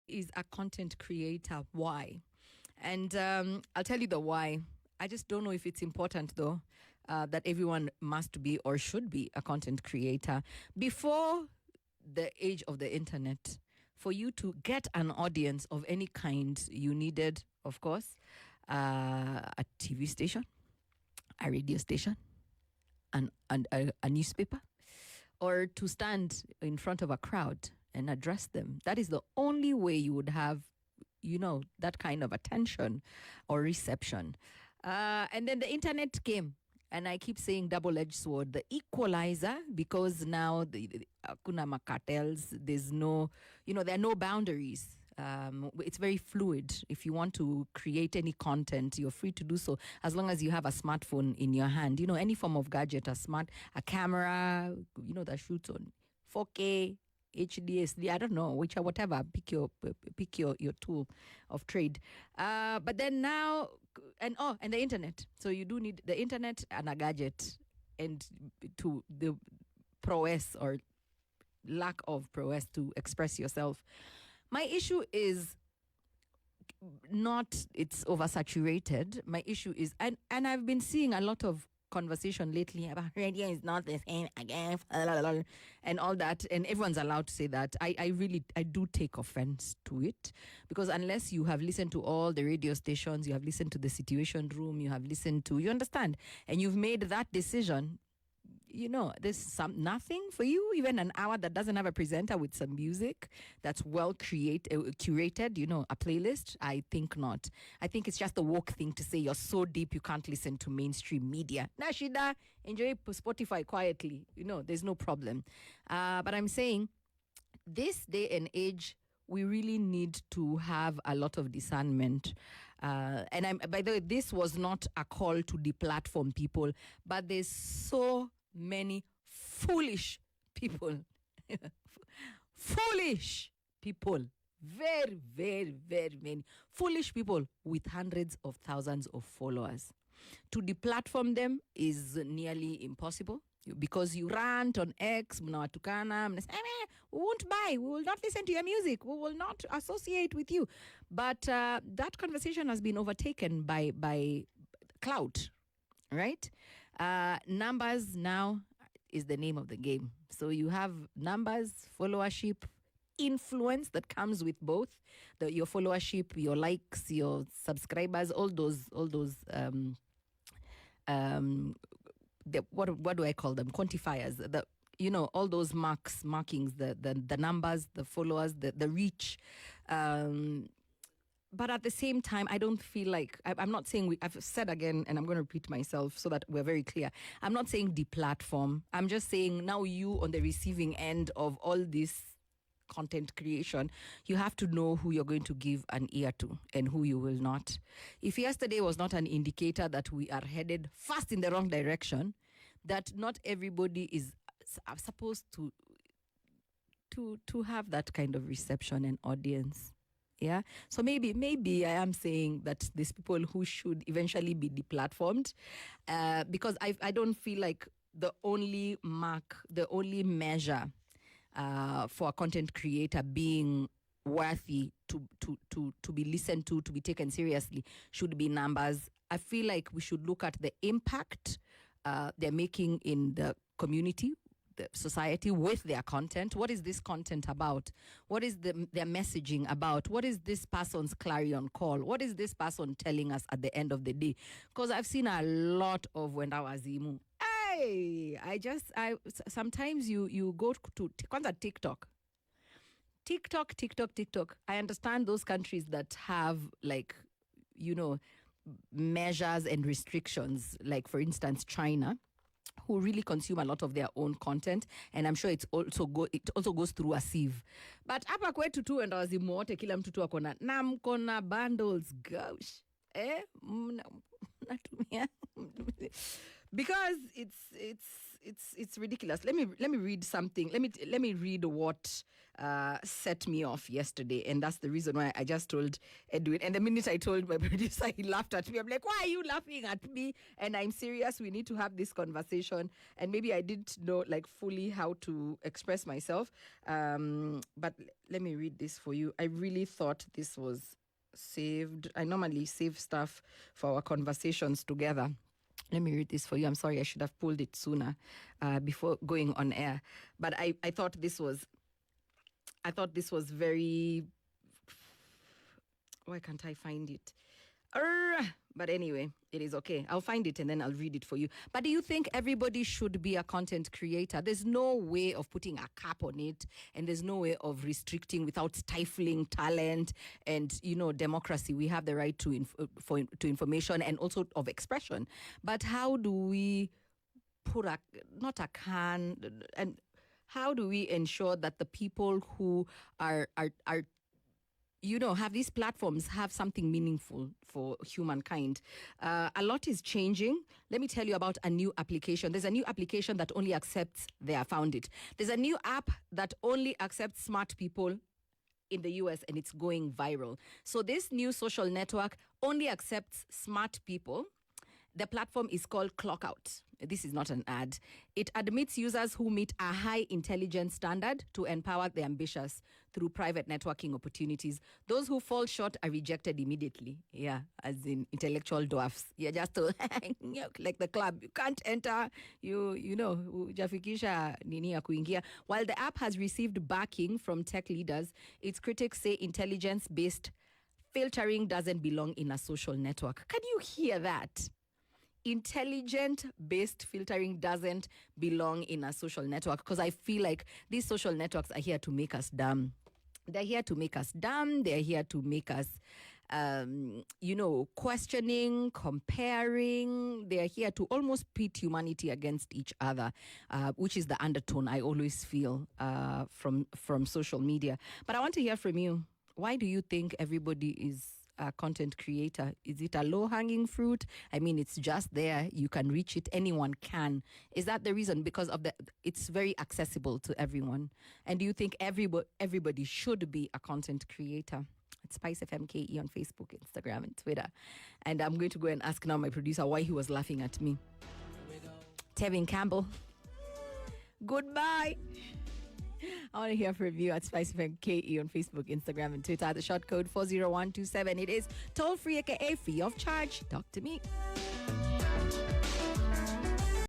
is a content creator? Why? And I'll tell you the why. I just don't know if it's important, though, that everyone must be or should be a content creator. Before the age of the internet, for you to get an audience of any kind, you needed, of course, a TV station, a radio station, and a newspaper, or to stand in front of a crowd and address them. That is the only way you would have, that kind of attention or reception. And then the internet came. And I keep saying double-edged sword, the equalizer, because now the kuna cartels, there's no, there are no boundaries. It's very fluid. If you want to create any content, you're free to do so, as long as you have a smartphone in your hand. Any form of gadget, a camera, that shoots on 4K, HDSD, I don't know, whatever. Pick your tool of trade. But then now, and the internet. So you do need the internet and a gadget, and to the prowess or lack of prowess to express yourself. My issue is not it's oversaturated. My issue is, and I've been seeing a lot of conversation lately about radio is not the same again, and all that, and everyone's allowed to say that. I do take offense to it, because unless you have listened to all the radio stations, you have listened to the Situation Room, you understand, and you've made that decision, there's nothing for you, even an hour that doesn't have a presenter with some music that's well curated, a playlist. I think not. I think it's just a woke thing to say you're so deep you can't listen to mainstream media. Nashida, enjoy Spotify quietly. There's no problem. But I'm saying this day and age, we really need to have a lot of discernment. And by the way, this was not a call to deplatform people, but there's so many foolish people. Foolish people. Very, very, very many. Foolish people with hundreds of thousands of followers. To deplatform them is nearly impossible, because you rant on X, mnawatukana, we won't buy, we will not listen to your music, we will not associate with you. But that conversation has been overtaken by clout, right? Numbers now is the name of the game. So you have numbers, followership, influence that comes with both your followership, your likes, your subscribers, all those what do I call them? Quantifiers. All those markings, the numbers, the followers, the reach. But at the same time, I don't feel like, I'm not saying, I've said again, and I'm going to repeat myself so that we're very clear. I'm not saying deplatform. I'm just saying now you on the receiving end of all this content creation, you have to know who you're going to give an ear to and who you will not. If yesterday was not an indicator that we are headed fast in the wrong direction, that not everybody is supposed to have that kind of reception and audience. Yeah. So maybe I am saying that these people who should eventually be deplatformed, because I don't feel like the only measure for a content creator being worthy to be listened to be taken seriously should be numbers. I feel like we should look at the impact they're making in the community, the society, with their content. What is this content about? What is their messaging about? What is this person's clarion call? What is this person telling us at the end of the day? Because I've seen a lot of Wenda Wazimu. Hey, sometimes you go to TikTok. I understand those countries that have measures and restrictions, like for instance China, who really consume a lot of their own content, and I'm sure it also goes through a sieve. But hapa kwetu tu Wenda Wazimu wote, kila mtu tu akona na mkona bundles, gosh, natumia because it's it's ridiculous. Let me read something. Let me read what set me off yesterday, and that's the reason why I just told Edwin. And the minute I told my producer, he laughed at me. I'm like, why are you laughing at me? And I'm serious. We need to have this conversation. And maybe I didn't know like fully how to express myself. But let me read this for you. I really thought this was saved. I normally save stuff for our conversations together. Let me read this for you. I'm sorry, I should have pulled it sooner before going on air. But I thought this was very. Why can't I find it? But anyway, it is okay. I'll find it and then I'll read it for you. But do you think everybody should be a content creator? There's no way of putting a cap on it, and there's no way of restricting without stifling talent and, democracy. We have the right to information and also of expression. But how do we put and how do we ensure that the people who are have these platforms have something meaningful for humankind? A lot is changing. Let me tell you about a new application. There's a new application that only accepts, I found it. There's a new app that only accepts smart people in the US, and it's going viral. So this new social network only accepts smart people. The platform is called Clockout. This is not an ad. It admits users who meet a high intelligence standard to empower the ambitious through private networking opportunities. Those who fall short are rejected immediately. Yeah, as in intellectual dwarfs. You're just told, like the club, you can't enter, hujafikisha nini ya kuingia. While the app has received backing from tech leaders, its critics say intelligence-based filtering doesn't belong in a social network. Can you hear that? Intelligent-based filtering doesn't belong in a social network, because I feel like these social networks are here to make us dumb. They're here to make us dumb. They're here to make us, questioning, comparing. They're here to almost pit humanity against each other, which is the undertone I always feel from social media. But I want to hear from you. Why do you think everybody is a content creator? Is it a low-hanging fruit? I mean, it's just there. You can reach it. Anyone can. Is that the reason? Because of it's very accessible to everyone. And do you think everybody should be a content creator? It's SpiceFM KE on Facebook, Instagram, and Twitter. And I'm going to go and ask now my producer why he was laughing at me. Tevin Campbell, goodbye. I want to hear from you at SpiceFM KE on Facebook, Instagram, and Twitter. The short code 40127. It is toll free, aka free of charge. Talk to me.